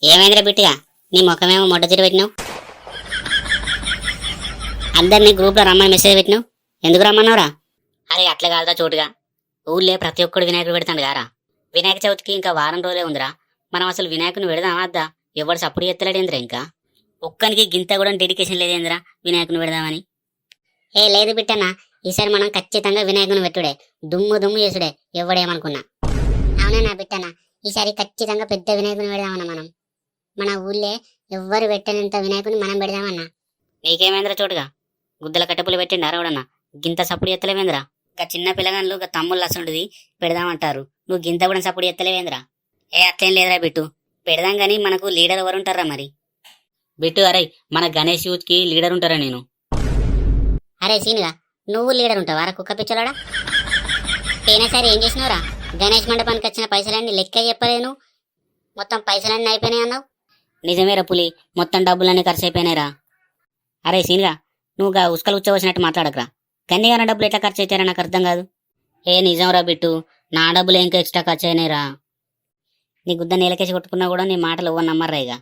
ఏమైందిరా బిట్టిగా నీ ముఖమేమో మొట్ట తీరు పెట్టినావు. అందరినీ గ్రూప్లో రమ్మని మెసేజ్ పెట్టినావు. ఎందుకు రమ్మన్నావురా? అరే అట్లా కాదురా చోటుగా, ఊళ్ళే ప్రతి ఒక్కడు వినాయకుడు పెడతాడు కారా. వినాయక చవితికి ఇంకా వారం రోజులే ఉందిరా. మనం అసలు వినాయకుని పెడదామా వద్దా? ఎవడు సప్పుడు ఎత్తలేడేంద్రా. ఇంకా ఒక్కనికి గింత కూడా డెడికేషన్ లేదేంద్రా వినాయకుని పెడదామని. ఏ లేదు బిట్టన్నా, ఈసారి మనం ఖచ్చితంగా వినాయకుని పెట్టుడే, దుమ్ము దుమ్ము చేసుడే ఎవడేమనుకున్నా. అవునా నా బిట్టన్నా, ఈసారి ఖచ్చితంగా పెద్ద వినాయకుని పెడదామన్నా. మన ఊళ్ళే ఎవ్వరు పెట్టనంత వినాయకుని మనం పెడదామన్నా. నీకేమేంద్రా చోటుగా, గుద్దల కట్టెపులు పెట్టిండు అరవడన్నా, గింత సప్పుడు ఎత్తలేవేంద్రా. ఇంకా చిన్న పిల్లగాళ్ళు ఇంకా తమ్ముళ్ళు అసలుంటిది పెడదామంటారు, నువ్వు గింత కూడా సప్పుడు ఎత్తలేవేంద్రా. ఏ అట్లేం లేదురా బిట్టు, పెడదాం కానీ మనకు లీడర్ ఎవరు ఉంటారా మరి? బిట్టు అరే, మన గణేష్ యూత్కి లీడర్ ఉంటారా నేను? అరే సీనుగా, నువ్వు లీడర్ ఉంటావా కుక్క పిచ్చలాడా? పోయినసారి ఏం చేసినావురా? గణేష్ మండపానికి వచ్చిన పైసలన్నీ లెక్క చెప్పలేను, మొత్తం పైసలన్నీ అయిపోయినాయి అన్నావు. నిజమేరా పులి, మొత్తం డబ్బులన్నీ ఖర్చు అయిపోయినాయిరా. అరే సీనుగా, నువ్వుగా ఉసుకలు ఉచ్చవచ్చినట్టు మాట్లాడకరా. కన్నీగాన డబ్బులు ఎట్లా ఖర్చు అవుతారా నాకు అర్థం కాదు. ఏ నిజంరా బిట్టు, నా డబ్బులు ఇంకా ఎక్స్ట్రా ఖర్చు అయినాయిరా. నీ గుద్ద నీలకేసి కొట్టుకున్నా కూడా నీ మాటలు ఇవ్వని నమ్మర్రా ఇక.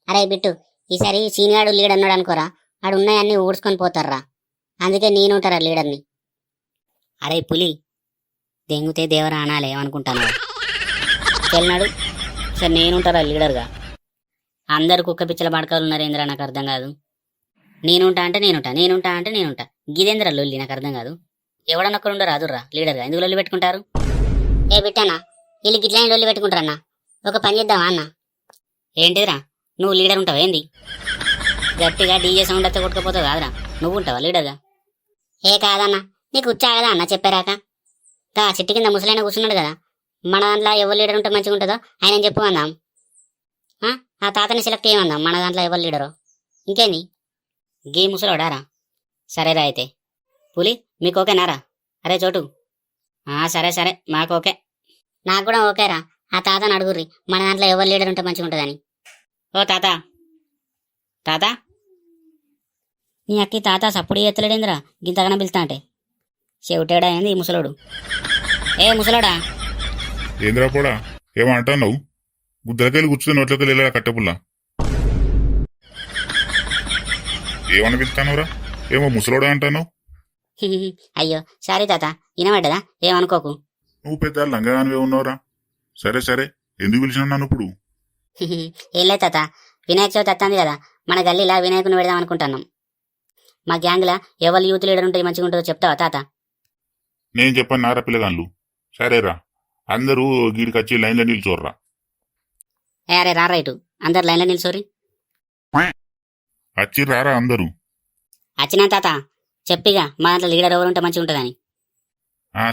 అరే బిట్టు, ఈసారి సీనియాడు లీడ్ అన్నాడు అనుకోరా, ఆడు ఉన్నాయన్నీ ఊడ్చుకొని పోతారా. అందుకే నేనుంటారా లీడర్ని. అరే పులి, దెంగుతే దేవరా అనాలి ఏమనుకుంటాను తెలినాడు. సరే నేనుంటారా లీడర్గా. అందరు కుక్క పిచ్చల బాడకాలు ఉన్నారేంద్రా నాకు అర్థం కాదు. నేనుంటా అంటే నేనుంటా గిదేంద్రా లొల్లి నాకు అర్థం కాదు. ఎవడన్నొక్కడు ఉండరు రాదుర్రా లీడర్గా, ఎందుకు లొల్లి పెట్టుకుంటారు? ఏ బిట్టన్నా, వీళ్ళు గిట్లా లొల్లి పెట్టుకుంటారన్నా. ఒక పని చేద్దామా అన్న? ఏంటిదిరా, నువ్వు లీడర్ ఉంటావా ఏంది? గట్టిగా డీజే సౌండ్ అయితే కొట్టుకుపోతావు కాదురా, నువ్వు ఉంటావా లీడర్గా? ఏ కాదన్నా, నీకు ఉచ్చాగదా అన్న చెప్పారాక. కా చెట్టు కింద ముసలైన కూర్చున్నాడు కదా, మన దాంట్లో ఎవరు లీడర్ ఉంటే మంచిగా ఉంటుందో ఆయన చెప్పు అందాం. ఆ తాతని సెలెక్ట్ చేయమందాం, మన దాంట్లో ఎవరు లీడరో. ఇంకేంది గీ ముసలోడారా? సరేరా అయితే. పులి మీకు ఓకేనారా? అరే చోటు. సరే మాకు ఓకే. నాకు కూడా ఓకేరా. ఆ తాతని అడుగుర్రి, మన దాంట్లో ఎవరు లీడర్ ఉంటే మంచిగా ఉంటుందని. ఓ తాత నీ అక్కి తాత సప్పుడు ఎత్తలేడేంద్రా గింతగానే పిలుతా అంటే. చెవిటేడా ఏంది ఈ ముసలోడు? ఏ ముసలోడా. ఏంద్రా పోడా, ఏమంటున్నావు? గుద్దలకెళ్ళి కూర్చుని నోట్లకెళ్ళి వెళ్ళా కట్టెపుల్లా. ఏమని పిలుస్తానవురా? ఏమో ముసలోడా అంటున్నావు. అయ్యో సారీ తాత, వినబడ్డదా, ఏమనుకోకు. నువ్వు పెద్ద లంగగానివే ఉన్నావురా. సరే ఎందుకు పిలిచినావు నన్ను ఇప్పుడు? ఏం లేదు తాత, వినాయక చవితి వస్తుంది కదా, మన గల్లీలా వినాయకుని పెడదాం అనుకుంటున్నాం. మా గ్యాంగ్లా ఎవరు యూత్ లీడర్ ఉంటే మంచిగా ఉంటుందో చెప్తావా తాత? నేను చెప్పాను నారా పిల్లగాళ్ళు. సరేరా, అందరూ గీడికి వచ్చి లైన్లో నిల్చోర్రా. అరే రా రైటు, అందరు లైన్లో నిల్చోరి. వచ్చి రారా అందరూ. వచ్చినా తాత, చెప్పిగా మా దాంట్లో లీడర్ ఎవరు ఉంటే మంచిగా ఉంటుందని.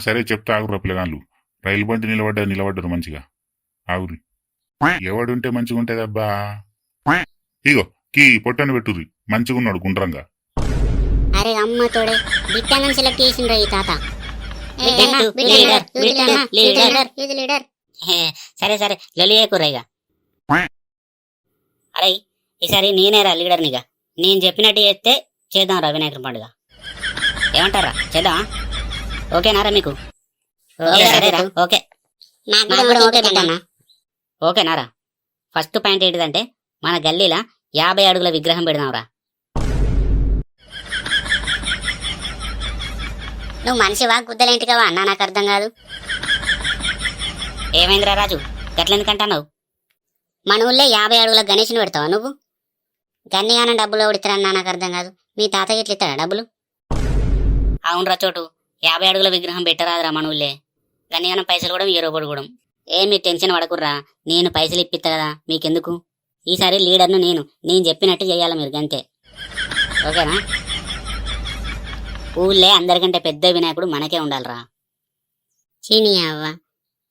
సరే చెప్తా, ఆగురా పిల్లగాళ్ళు. రైలు బండి నిలబడ్డారు మంచిగా. ఆగురి. ఎవడుంటే మంచిగా ఉంటదబ్బా. ఇగో కీ పొట్టని పెట్టుర్రి, మంచిగా ఉన్నాడు గుండ్రంగా. అరే అమ్మ తోడే, బిట్టన్న సెలెక్ట్ చేసిండ్రా ఈ తాత. సరే లొలియేకుర్రా ఇక. అరే ఈసారి నేనేరా లీడర్నిగా, నేను చెప్పినట్టు చేస్తే చేద్దాం రా వినాయకుడి పండుగ. ఏమంటారా, చేద్దామా? ఓకేనారా మీకు? ఓకే ఓకేనారా? ఫస్ట్ పాయింట్ ఏంటిదంటే, మన గల్లీలా 50 అడుగుల విగ్రహం పెడదాంరా. నువ్వు మనిషివా గుద్దలేంటికవా అన్నా నాకు అర్థం కాదు. ఏమైందిరా రాజు, గట్లెందుకంటున్నావు? మన ఊళ్ళే 50 అడుగుల గణేష్ని పెడతావా నువ్వు? గన్నిగానం డబ్బులు ఎవడిస్తారన్నా నాకు అర్థం కాదు. మీ తాత ఎట్లా ఇస్తాడా డబ్బులు? అవునరా చోటు, 50 అడుగుల విగ్రహం పెట్టరాదురా మన ఊళ్ళే. గన్నిగానం పైసలు కూడా ఎరగొడగూడం. ఏమి టెన్షన్ పడకుర్రా, నేను పైసలు ఇప్పిస్తా కదా మీకెందుకు. ఈసారి లీడర్ను నేను చెప్పినట్టు చేయాలి మీరు అంతే, ఓకేనా? ఊళ్ళే అందరికంటే పెద్ద వినాయకుడు మనకే ఉండాలిరా. చీనీ అవ్వ,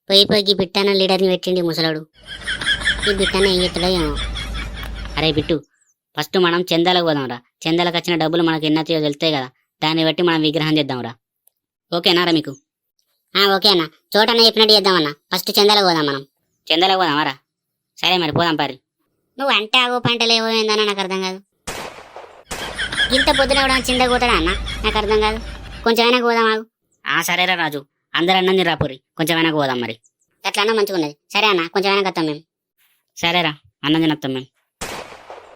పోయి బిట్టన్న లీడర్ని పెట్టిండి ముసలాడు. ఈ బిట్టన్న ఏం చెప్తాడో ఏమో. అరే బిట్టు, ఫస్ట్ మనం చందాలకు పోదాంరా. చందాలకు వచ్చిన డబ్బులు మనకు ఎన్నో తెలుస్తాయి కదా, దాన్ని బట్టి మనం విగ్రహం చేద్దాంరా. ఓకేనారా మీకు? ఓకే అన్న, చోటన్న చెప్పినట్టు చేద్దామన్నా. ఫస్ట్ చందాలకు పోదాం మనం. చందాలకు పోదామారా? సరే మరి పోదాం పారి. నువ్వు అంటే ఆగో పంటలు ఏవో ఏందన్నా నాకు అర్థం కాదు. ఇంత పొద్దున కూడా చింద పోతాడా అన్న నాకు అర్థం కాదు. కొంచెం వెనక పోదాం ఆగు. సరేరా రాజు, అందరు అన్నం రాపురి, కొంచెం వెనక పోదాం మరి. ఎట్లా అన్నా మంచిగా ఉన్నది. సరే అన్న, కొంచెం వెనక వస్తాం మేము. సరేరా. అన్నం తినొత్తాం మేము